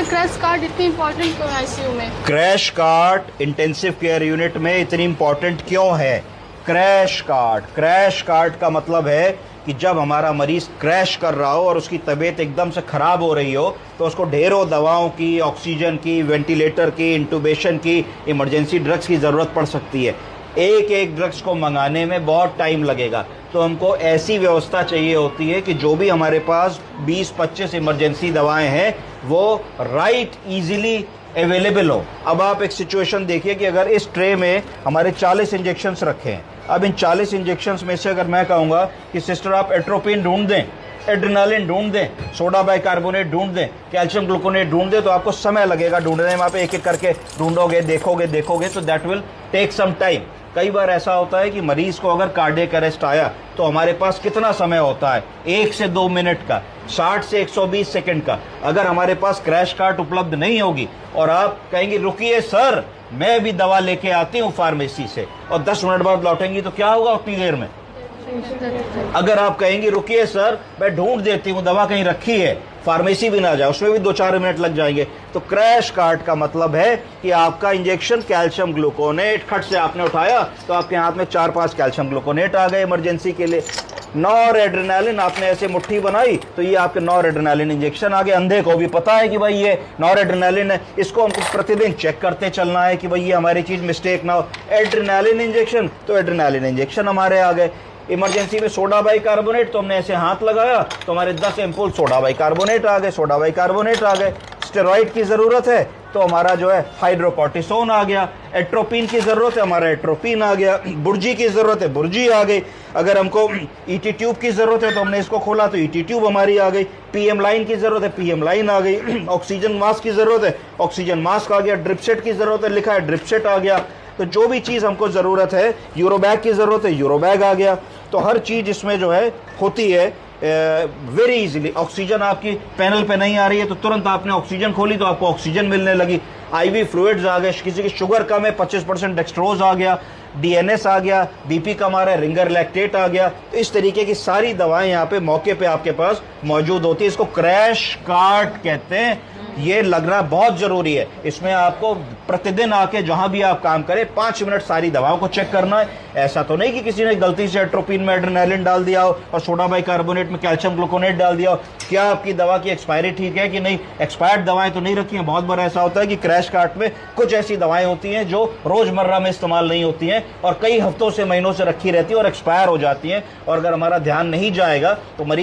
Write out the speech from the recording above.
Sir crash card इतनी important क्यों है आईसीयू में? Crash card intensive care unit में इतनी इंपॉर्टेंट क्यों है? क्रैश कार्ड का मतलब है कि जब हमारा मरीज क्रैश कर रहा हो और उसकी तबीयत एकदम से खराब हो रही हो तो उसको ढेरों दवाओं की, ऑक्सीजन की, वेंटिलेटर की, इंटूबेशन की, इमरजेंसी ड्रग्स की ज़रूरत पड़ सकती है। एक एक ड्रग्स को मंगाने में बहुत टाइम लगेगा, तो हमको ऐसी व्यवस्था चाहिए होती है कि जो भी हमारे पास 20-25 इमरजेंसी दवाएं हैं वो राइट इजीली अवेलेबल हो। अब आप एक सिचुएशन देखिए कि अगर इस ट्रे में हमारे 40 इंजेक्शंस रखे हैं, अब इन 40 इंजेक्शंस में से अगर मैं कहूँगा कि सिस्टर आप एट्रोपिन ढूंढ दें, एड्रेनालिन ढूंढ दें, सोडा बाइकार्बोनेट ढूंढ दें, कैल्शियम ग्लूकोनेट ढूंढ दें, तो आपको समय लगेगा ढूंढने में। आप एक एक करके ढूंढोगे, देखोगे तो that will take some time. कई बार ऐसा होता है कि मरीज को अगर कार्डियक अरेस्ट आया तो हमारे पास कितना समय होता है? 1 से 2 मिनट का, 60 से 120 सेकंड का। अगर हमारे पास क्रैश कार्ड उपलब्ध नहीं होगी और आप कहेंगे रुकिए सर मैं भी दवा लेके आती हूँ फार्मेसी से, और 10 मिनट बाद लौटेंगी, तो क्या होगा उतनी देर में? अगर आप कहेंगे रुकिए सर मैं ढूंढ देती हूँ, दवा कहीं रखी है, फार्मेसी भी ना जाए, उसमें भी 2-4 मिनट लग जाएंगे। तो क्रैश कार्ड का मतलब है कि आपका इंजेक्शन कैल्शियम ग्लूकोनेट खट से आपने उठाया तो आपके हाथ में 4-5 कैल्शियम ग्लूकोनेट आ गए इमरजेंसी के लिए। नॉर एड्रेनालिन आपने ऐसे मुट्ठी बनाई तो ये आपके नॉर एड्रेनालिन इंजेक्शन आ गए। अंधे को भी पता है कि भाई ये नॉर एड्रेनालिन है, इसको हमको प्रतिदिन चेक करते चलना है कि भाई ये हमारी चीज मिस्टेक ना हो। एड्रेनालिन इंजेक्शन, तो एड्रेनालिन इंजेक्शन हमारे आ गए। इमरजेंसी में सोडा बाइकार्बोनेट, तो हमने ऐसे हाथ लगाया तो हमारे 10 एम्पुल सोडा बाइकार्बोनेट आ गए। स्टेरॉइड की जरूरत है तो हमारा जो है हाइड्रोकॉर्टिसोन आ गया। एट्रोपिन की जरूरत है, हमारा एट्रोपिन आ गया। बुर्जी की जरूरत है, बुर्जी आ गई। अगर हमको ईटी ट्यूब की जरूरत है तो हमने इसको खोला तो ईटी ट्यूब हमारी आ गई। पीएम लाइन की जरूरत है, पीएम लाइन आ गई। ऑक्सीजन मास्क की जरूरत है, ऑक्सीजन मास्क आ गया। ड्रिपसेट की जरूरत है, लिखा है ड्रिपसेट आ गया। तो जो भी चीज हमको जरूरत है, यूरोबैग की जरूरत है, यूरोबैग आ गया। तो हर चीज इसमें जो है होती है वेरी इजीली। ऑक्सीजन आपकी पैनल पे नहीं आ रही है तो तुरंत आपने ऑक्सीजन खोली तो आपको ऑक्सीजन मिलने लगी। आईवी फ्लूइड्स आ गए, किसी की शुगर कम है 25% डेक्सट्रोज आ गया, डीएनएस आ गया, बीपी कम आ रहा है, रिंगर लैक्टेट आ गया। तो इस तरीके की सारी दवाएं यहाँ पे मौके पे आपके पास मौजूद होती है। इसको क्रैश कार्ड कहते हैं। ये लगना बहुत जरूरी है। इसमें आपको प्रतिदिन आके जहां भी आप काम करें 5 मिनट सारी दवाओं को चेक करना है। ऐसा तो नहीं कि किसी ने गलती से एट्रोपिन में एड्रेनालिन डाल दिया हो और सोडा बाइकार्बोनेट में कैल्शियम ग्लूकोनेट डाल दिया हो। क्या आपकी दवा की एक्सपायरी ठीक है कि नहीं? एक्सपायर्ड दवाएं तो नहीं रखी हैं। बहुत बार ऐसा होता है कि क्रैश कार्ड में कुछ ऐसी दवाएं होती हैं जो रोजमर्रा में इस्तेमाल नहीं होती हैं और कई हफ्तों से, महीनों से रखी रहती है और एक्सपायर हो जाती हैं, और अगर हमारा ध्यान नहीं जाएगा तो मरीज